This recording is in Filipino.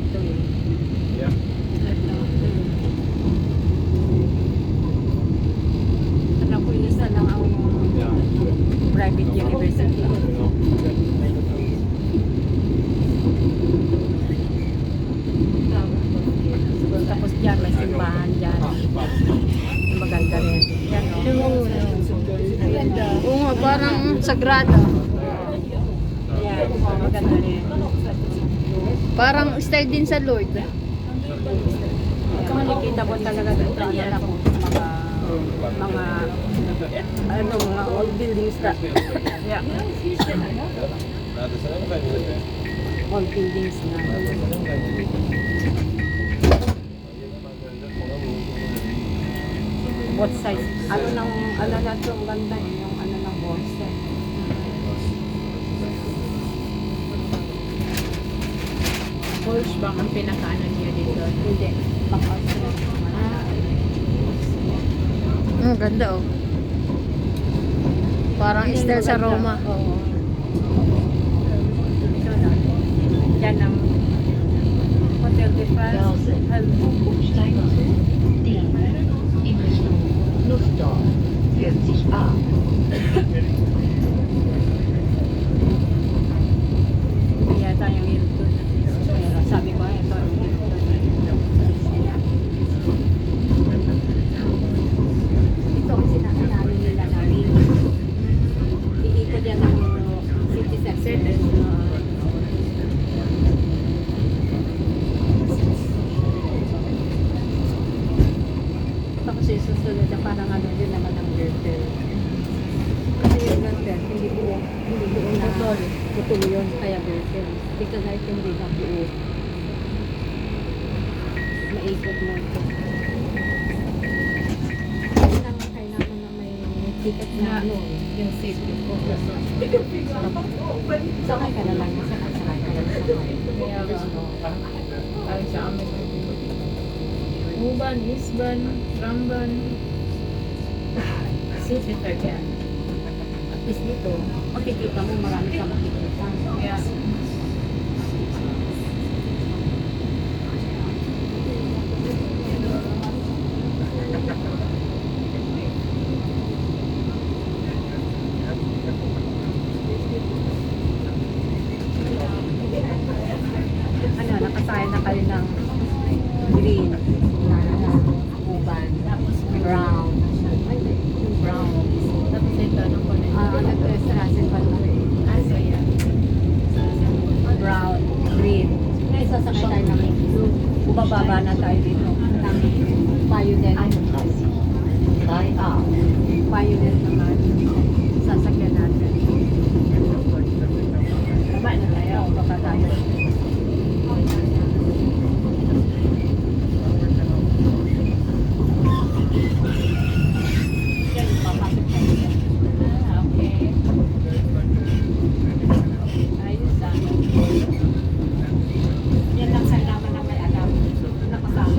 dito eh. Yeah. Alam ko isa lang ang Yeah. private university. Tapos dyan, may simbahan dyan. Maganda rin. Yan o. Oo nga, parang sagrada. Yan, maganda rin. Parang style din sa Lord. Makikita mo talaga dito ano na kung mga ano mga old buildings na yeah. Old buildings na both sides ano na ito ang ganda yung ano ng both sides. Porsche bang ang pinakaano niya dito? Hindi pang-house na Ang ganda oh. Parang style sa Roma. Oo. Ito na. Yan ang Hotel de France. Nussdorf, 40a. Yata yung Hilton. Pero sabi ko, ito ang Hilton. Ito ang sinasabi nila na ring. Iikot yan ng city center. Tapos yung susunod na parang ano din naman ang Gertel. Kasi yung Gertel, hindi buo na putol yun, kaya Gertel. Dito na ito hindi na buo. Maikot mo ito. Kailangan na may ticket na ano. Yung safety ko. Sakay ka na lang, sakay ka na lang. Kaya parang sa amin. Uban, Isban, Ramban. City yan. At least dito, makikita mo marami ka makikita. Kaya Ano, nakasaya na kayo ng green, uban, brown, brown. tapos ito nung ko na. Nag-restaurant pa na rin. So yan. Brown, green. Ngayon sasakay tayo ng blue. Bumababa na tayo dito ng Pioneer. Bei A. Pioneer